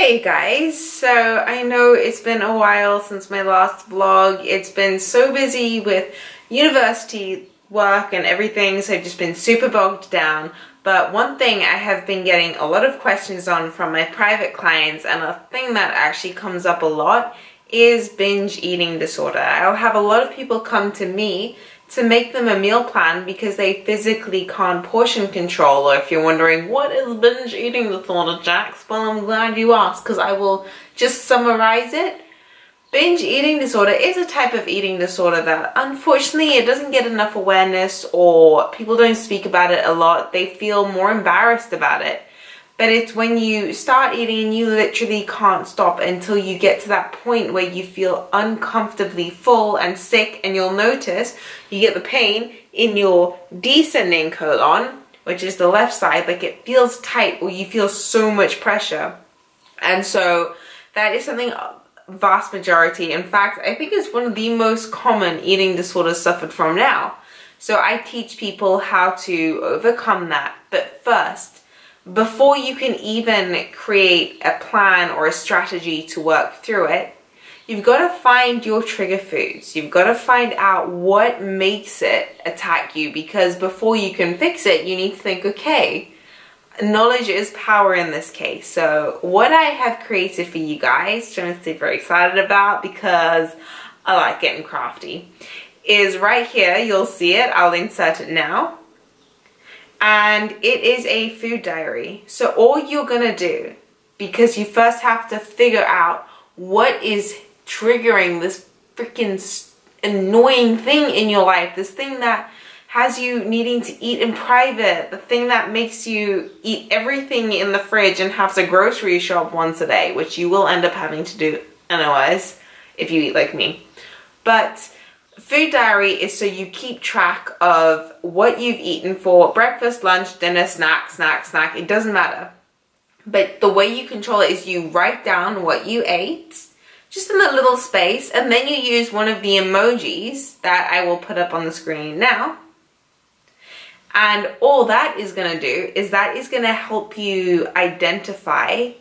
Hey guys, so I know it's been a while since my last vlog. It's been so busy with university work and everything, so I've just been super bogged down. But one thing I have been getting a lot of questions on from my private clients, and a thing that actually comes up a lot, is binge eating disorder. I'll have a lot of people come to me to make them a meal plan because they physically can't portion control. Or if you're wondering, what is binge eating disorder, Jax? Well, I'm glad you asked, because I will just summarize it. Binge eating disorder is a type of eating disorder that unfortunately it doesn't get enough awareness, or people don't speak about it a lot. They feel more embarrassed about it. But it's when you start eating and you literally can't stop until you get to that point where you feel uncomfortably full and sick, and you'll notice you get the pain in your descending colon, which is the left side, like it feels tight or you feel so much pressure. And so that is something vast majority, in fact, I think it's one of the most common eating disorders suffered from now. So I teach people how to overcome that. But first, before you can even create a plan or a strategy to work through it, you've got to find your trigger foods. You've got to find out what makes it attack you, because before you can fix it, you need to think, okay, knowledge is power in this case. So what I have created for you guys, which I'm very excited about because I like getting crafty, is right here. You'll see it. I'll insert it now. And it is a food diary. So all you're gonna do, because you first have to figure out what is triggering this freaking annoying thing in your life, this thing that has you needing to eat in private, the thing that makes you eat everything in the fridge and have to grocery shop once a day, which you will end up having to do anyways if you eat like me. But food diary is so you keep track of what you've eaten for breakfast, lunch, dinner, snack, it doesn't matter. But the way you control it is you write down what you ate, just in a little space, and then you use one of the emojis that I will put up on the screen now. And all that is going to do is that is going to help you identify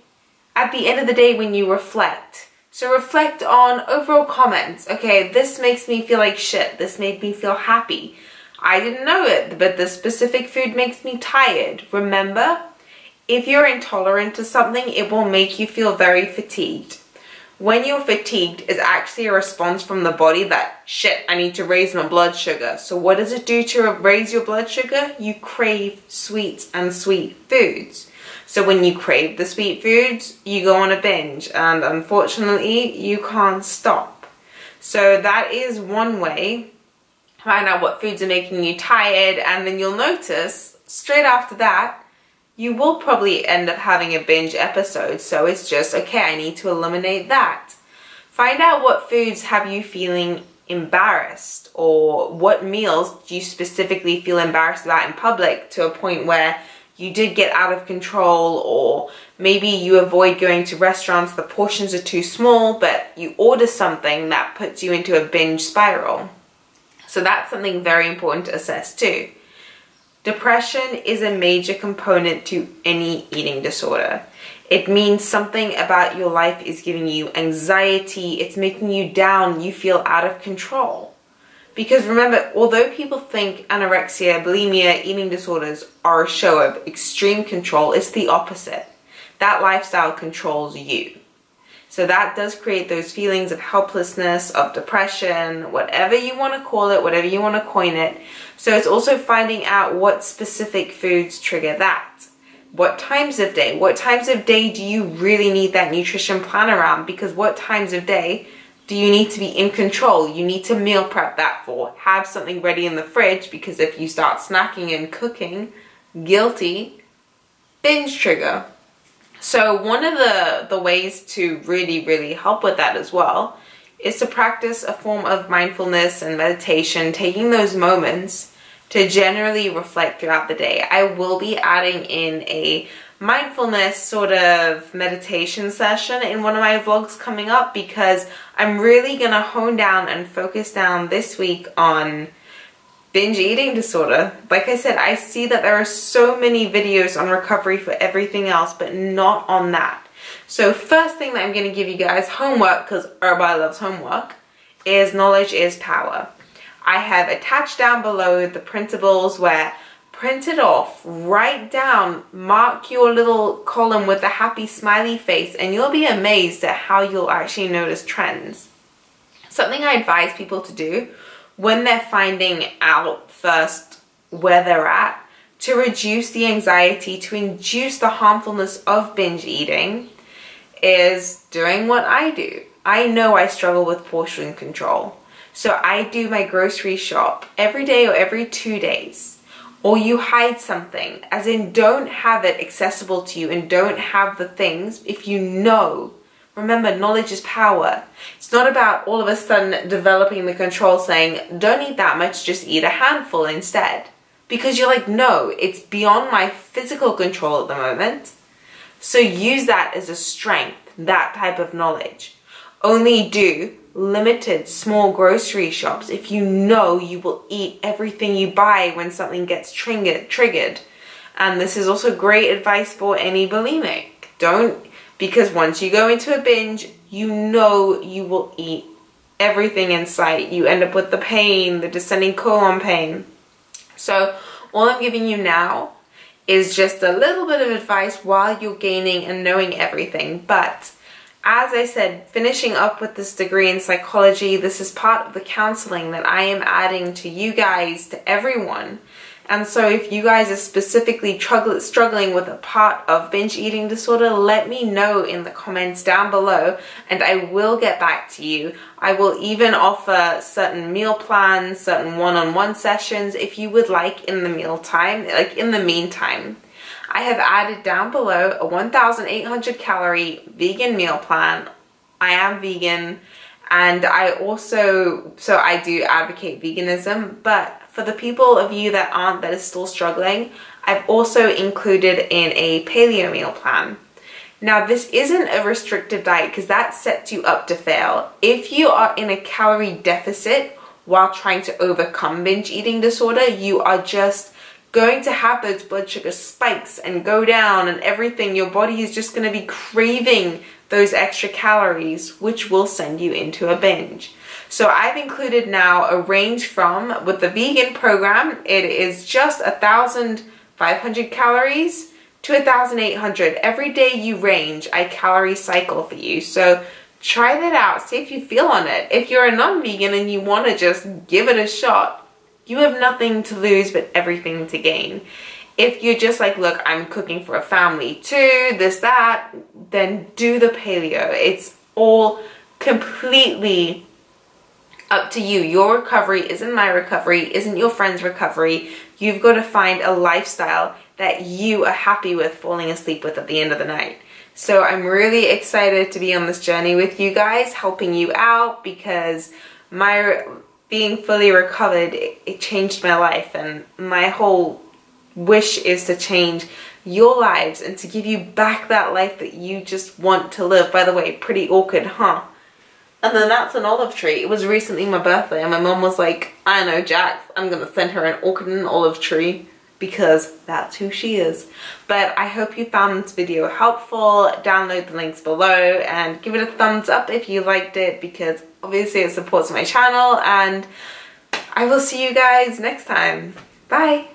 at the end of the day when you reflect. So reflect on overall comments. Okay, this makes me feel like shit. This made me feel happy. I didn't know it, but this specific food makes me tired. Remember, if you're intolerant to something, it will make you feel very fatigued. When you're fatigued, it's actually a response from the body that, shit, I need to raise my blood sugar. So what does it do to raise your blood sugar? You crave sweets and sweet foods. So when you crave the sweet foods, you go on a binge, and unfortunately, you can't stop. So that is one way. Find out what foods are making you tired, and then you'll notice straight after that, you will probably end up having a binge episode. So it's just, okay, I need to eliminate that. Find out what foods have you feeling embarrassed, or what meals do you specifically feel embarrassed about in public to a point where you did get out of control, or maybe you avoid going to restaurants, the portions are too small, but you order something that puts you into a binge spiral. So that's something very important to assess too. Depression is a major component to any eating disorder. It means something about your life is giving you anxiety, it's making you down, you feel out of control. Because remember, although people think anorexia, bulimia, eating disorders are a show of extreme control, it's the opposite. That lifestyle controls you. So that does create those feelings of helplessness, of depression, whatever you want to call it, whatever you want to coin it. So it's also finding out what specific foods trigger that. What times of day? What times of day do you really need that nutrition plan around? Because what times of day do you need to be in control? You need to meal prep that for. Have something ready in the fridge, because if you start snacking and cooking, guilty, binge trigger. So one of the ways to really help with that as well is to practice a form of mindfulness and meditation, taking those moments to generally reflect throughout the day. I will be adding in a mindfulness sort of meditation session in one of my vlogs coming up, because I'm really gonna hone down and focus down this week on binge eating disorder. Like I said, I see that there are so many videos on recovery for everything else, but not on that. So first thing that I'm going to give you guys, homework, because everybody loves homework, is knowledge is power. I have attached down below the printables where print it off, write down, mark your little column with a happy smiley face, and you'll be amazed at how you'll actually notice trends. Something I advise people to do when they're finding out first where they're at, to reduce the anxiety, to induce the harmfulness of binge eating, is doing what I do. I know I struggle with portion control. So I do my grocery shop every day or every 2 days. Or you hide something, as in don't have it accessible to you and don't have the things if you know. Remember, knowledge is power. It's not about all of a sudden developing the control saying, don't eat that much, just eat a handful instead. Because you're like, no, it's beyond my physical control at the moment. So use that as a strength, that type of knowledge. Only do limited small grocery shops if you know you will eat everything you buy when something gets triggered. And this is also great advice for any bulimic. Don't, because once you go into a binge, you know you will eat everything in sight. You end up with the pain, the descending colon pain. So all I'm giving you now is just a little bit of advice while you're gaining and knowing everything. But as I said, finishing up with this degree in psychology, this is part of the counseling that I am adding to you guys, to everyone. And so if you guys are specifically struggling with a part of binge eating disorder, let me know in the comments down below and I will get back to you. I will even offer certain meal plans, certain one-on-one sessions if you would like in the mealtime, like in the meantime. I have added down below a 1,800 calorie vegan meal plan. I am vegan, and I also, so I do advocate veganism, but for the people of you that aren't, that is still struggling, I've also included in a paleo meal plan. Now this isn't a restrictive diet because that sets you up to fail. If you are in a calorie deficit while trying to overcome binge eating disorder, you are just going to have those blood sugar spikes and go down and everything. Your body is just going to be craving those extra calories, which will send you into a binge. So I've included now a range from, with the vegan program, it is just 1,500 calories to 1,800. Every day you range, I calorie cycle for you. So try that out, see if you feel on it. If you're a non-vegan and you want to just give it a shot, you have nothing to lose but everything to gain. If you're just like, look, I'm cooking for a family too, this, that, then do the paleo. It's all completely up to you. Your recovery isn't my recovery, isn't your friend's recovery. You've got to find a lifestyle that you are happy with falling asleep with at the end of the night. So I'm really excited to be on this journey with you guys, helping you out, because my being fully recovered, it changed my life, and my whole wish is to change your lives and to give you back that life that you just want to live. By the way, pretty awkward, huh? And then that's an olive tree. It was recently my birthday and my mom was like, I know, Jax, I'm gonna send her an orchid and an olive tree because that's who she is. But I hope you found this video helpful. Download the links below and give it a thumbs up if you liked it, because obviously it supports my channel, and I will see you guys next time. Bye.